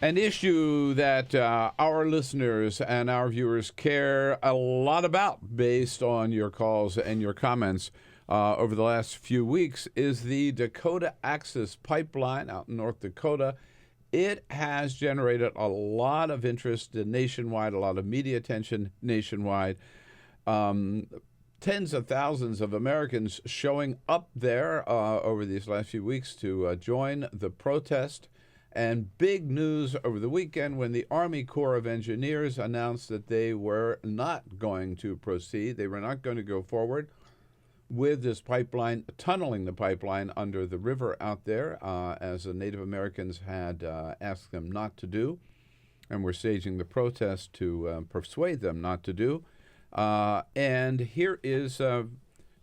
An issue that our listeners and our viewers care a lot about based on your calls and your comments over the last few weeks is the Dakota Access Pipeline out in North Dakota. It has generated a lot of interest nationwide, a lot of media attention nationwide. Tens of thousands of Americans showing up there over these last few weeks to join the protest. And big news over the weekend when the Army Corps of Engineers announced that they were not going to proceed. They were not going to go forward with this pipeline, tunneling the pipeline under the river out there, as the Native Americans had asked them not to do, and were staging the protest to persuade them not to do. And here is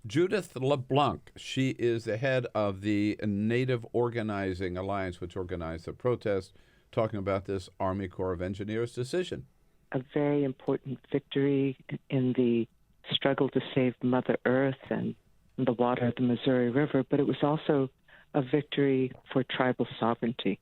Judith LeBlanc. She is the head of the Native Organizing Alliance, which organized the protest, talking about this Army Corps of Engineers decision. A very important victory in the struggle to save Mother Earth and the water of the Missouri River, but it was also a victory for tribal sovereignty.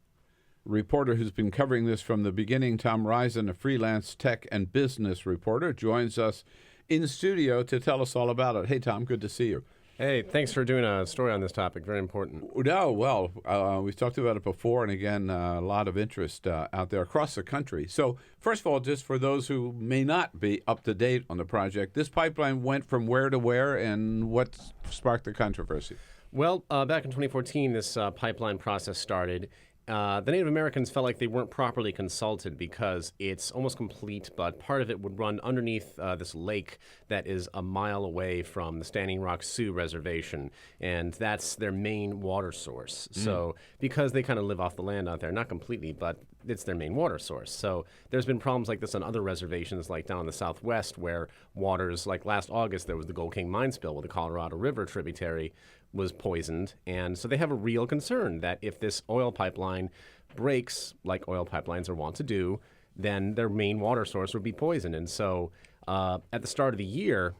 Reporter who's been covering this from the beginning, Tom Risen, a freelance tech and business reporter, joins us in studio to tell us all about it. Hey, Tom, good to see you. Hey, thanks for doing a story on this topic. Very important. No, well, we've talked about it before, and again, a lot of interest out there across the country. So, first of all, just for those who may not be up to date on the project, this pipeline went from where to where, and what sparked the controversy? Well, back in 2014, this pipeline process started. The Native Americans felt like they weren't properly consulted because it's almost complete, but part of it would run underneath this lake that is a mile away from the Standing Rock Sioux Reservation, and that's their main water source. So because they kind of live off the land out there, not completely, but it's their main water source. So there's been problems like this on other reservations, like down in the Southwest, where waters, like last August, there was the Gold King mine spill where the Colorado River tributary was poisoned. And so they have a real concern that if this oil pipeline breaks, like oil pipelines are wont to do, then their main water source would be poisoned. And so at the start of the year,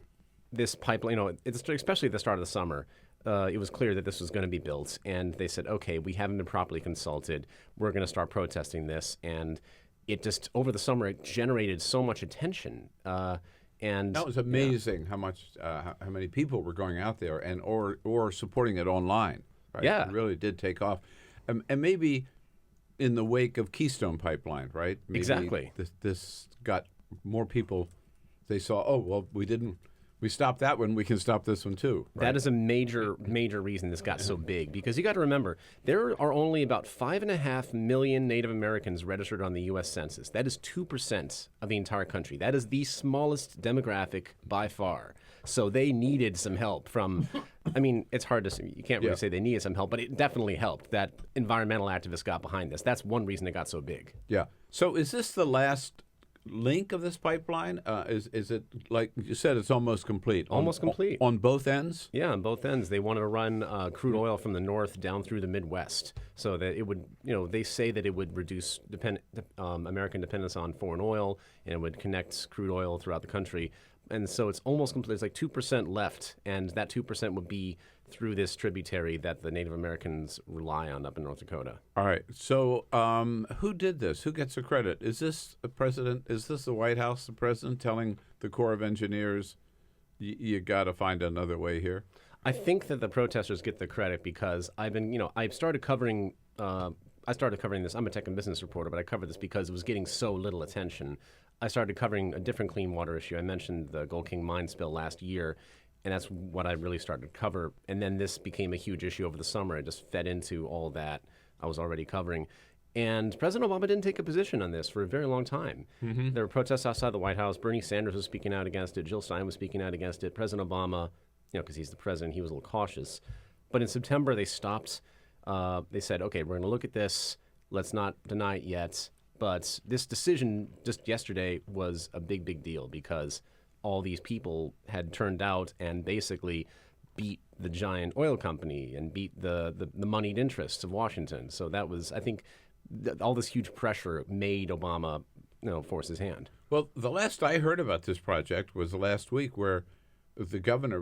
this pipeline, especially at the start of the summer, it was clear that this was going to be built. And they said, okay, we haven't been properly consulted. We're going to start protesting this. And it just, over the summer, it generated so much attention. And that was amazing how many people were going out there and or supporting it online. Right? Yeah. It really did take off. And maybe in the wake of Keystone Pipeline, right? Maybe exactly. This got more people. They saw, oh, well, we stopped that one, we can stop this one too. Right? That is a major reason this got so big, because you got to remember, there are only about 5.5 million Native Americans registered on the U.S. Census. That is 2% of the entire country. That is the smallest demographic by far. So they needed some help from, I mean, it's hard to say, you can't really say they needed some help, but it definitely helped that environmental activists got behind this. That's one reason it got so big. Yeah. So is this the last link of this pipeline? Is it, like you said, it's almost complete? Almost complete. On both ends? Yeah, on both ends. They wanted to run crude oil from the north down through the Midwest so that it would, they say that it would reduce American dependence on foreign oil, and it would connect crude oil throughout the country. And so it's almost complete. There's like 2% left, and that 2% would be through this tributary that the Native Americans rely on up in North Dakota. All right. So who did this? Who gets the credit? Is this a president? Is this the White House, the president, telling the Corps of Engineers, you got to find another way here? I think that the protesters get the credit because I started covering this. I'm a tech and business reporter, but I covered this because it was getting so little attention. I started covering a different clean water issue. I mentioned the Gold King mine spill last year, and that's what I really started to cover. And then this became a huge issue over the summer. It just fed into all that I was already covering. And President Obama didn't take a position on this for a very long time. Mm-hmm. There were protests outside the White House. Bernie Sanders was speaking out against it. Jill Stein was speaking out against it. President Obama, because he's the president, he was a little cautious. But in September, they stopped. They said, okay, we're going to look at this. Let's not deny it yet. But this decision just yesterday was a big, big deal because all these people had turned out and basically beat the giant oil company and beat the moneyed interests of Washington. So that was, I think, all this huge pressure made Obama, force his hand. Well, the last I heard about this project was last week, where the governor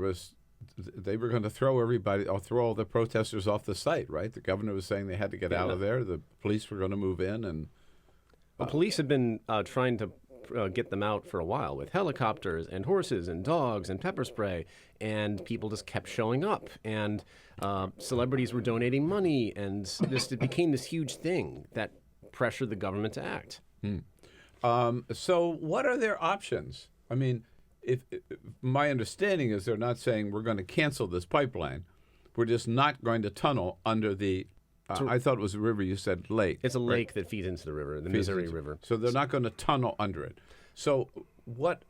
they were going to throw all the protesters off the site, right? The governor was saying they had to get out of there. The police were going to move in, and Well, police have been trying to get them out for a while with helicopters and horses and dogs and pepper spray, and people just kept showing up, and celebrities were donating money, and it became this huge thing that pressured the government to act. So what are their options? I mean, if my understanding is they're not saying we're going to cancel this pipeline. We're just not going to tunnel under the I thought it was a river. You said lake. It's a lake that feeds into the river, the Missouri River. So they're not going to tunnel under it. So what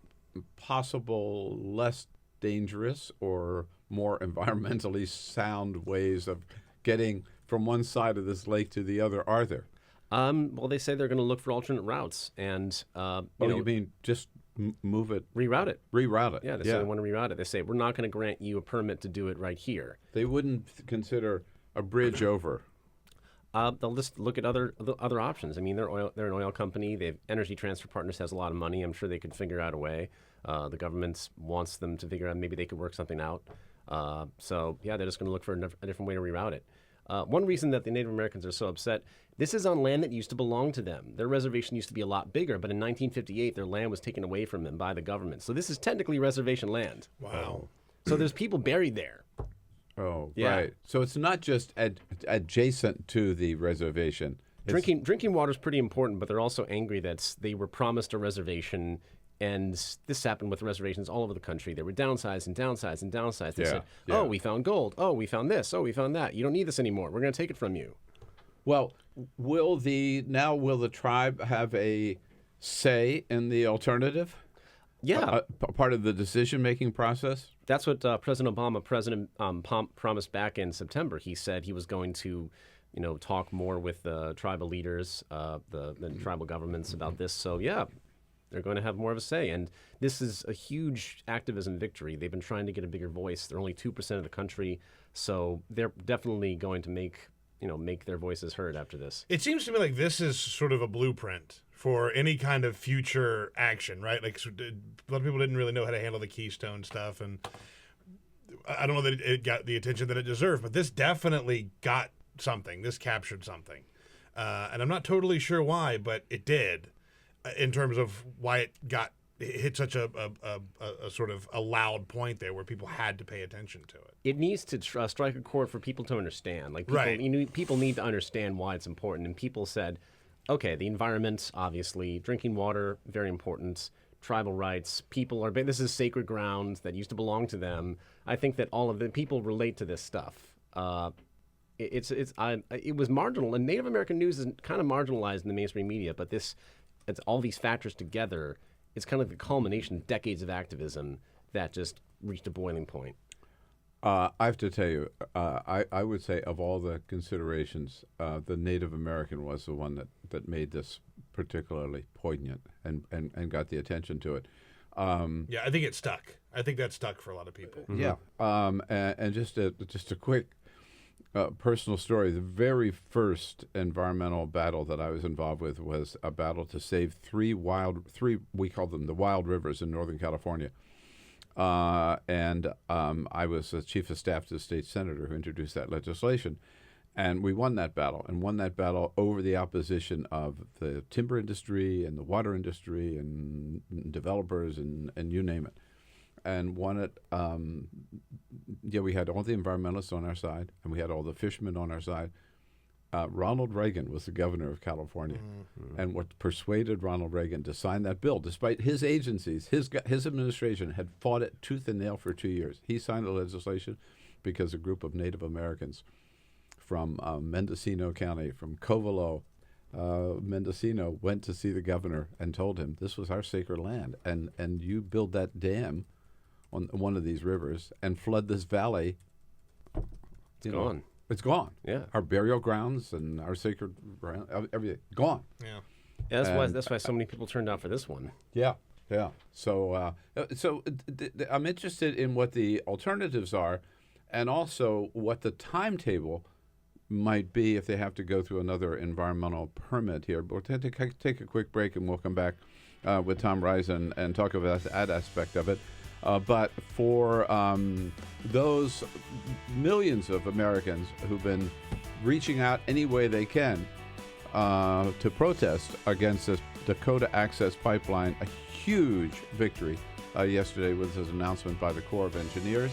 possible less dangerous or more environmentally sound ways of getting from one side of this lake to the other are there? Well, they say they're going to look for alternate routes, and you mean just move it, reroute it? Reroute it. Yeah, they say they want to reroute it. They say we're not going to grant you a permit to do it right here. They wouldn't consider a bridge over. They'll just look at other options. I mean, they're an oil company. They have Energy Transfer Partners has a lot of money. I'm sure they could figure out a way. The government wants them to figure out maybe they could work something out. So yeah, they're just going to look for a different way to reroute it. One reason that the Native Americans are so upset, this is on land that used to belong to them. Their reservation used to be a lot bigger, but in 1958, their land was taken away from them by the government. So this is technically reservation land. Wow. So there's people buried there. Oh, Yeah. right. So it's not just adjacent to the reservation. Drinking water is pretty important, but they're also angry that they were promised a reservation, and this happened with reservations all over the country. They were downsized and downsized and downsized. They said, "Oh, we found gold. Oh, we found this. Oh, we found that. You don't need this anymore. We're going to take it from you." Well, will the tribe have a say in the alternative? Yeah. Part of the decision-making process? That's what President Obama promised back in September. He said he was going to, talk more with the tribal leaders, the tribal governments about this. So, yeah, they're going to have more of a say. And this is a huge activism victory. They've been trying to get a bigger voice. They're only 2% of the country. So they're definitely going to make their voices heard after this. It seems to me like this is sort of a blueprint for any kind of future action, right? Like a lot of people didn't really know how to handle the Keystone stuff, and I don't know that it got the attention that it deserved, but this definitely got something. This captured something, and I'm not totally sure why, but it did, in terms of why it hit such a sort of a loud point there where people had to pay attention to it. It needs to strike a chord for people to understand. Like people, Right. People need to understand why it's important. And people said, okay, the environment, obviously, drinking water, very important. Tribal rights, this is sacred ground that used to belong to them. I think that all of the people relate to this stuff. It was marginal, and Native American news is kind of marginalized in the mainstream media. But it's all these factors together. It's kind of the culmination of decades of activism that just reached a boiling point. I have to tell you, I would say of all the considerations, the Native American was the one that made this particularly poignant and got the attention to it. Yeah, I think it stuck. I think that stuck for a lot of people. Yeah, and just a quick personal story. The very first environmental battle that I was involved with was a battle to save three we call them the wild rivers in Northern California. And I was the chief of staff to the state senator who introduced that legislation. And we won that battle over the opposition of the timber industry and the water industry and developers and you name it. And won it. We had all the environmentalists on our side, and we had all the fishermen on our side. Ronald Reagan was the governor of California, and what persuaded Ronald Reagan to sign that bill, despite his agencies, his administration had fought it tooth and nail for 2 years. He signed the legislation because a group of Native Americans from Mendocino County, from Covelo, Mendocino, went to see the governor and told him this was our sacred land, and you build that dam on one of these rivers and flood this valley. It's gone. It's gone. Yeah. Our burial grounds and our sacred ground, everything gone. Yeah. Yeah, that's why so many people turned out for this one. Yeah. So I'm interested in what the alternatives are, and also what the timetable might be if they have to go through another environmental permit here. But we'll take a quick break, and we'll come back with Tom Risen and talk about that aspect of it. But for those millions of Americans who've been reaching out any way they can to protest against this Dakota Access Pipeline. A huge victory yesterday with this announcement by the Corps of Engineers.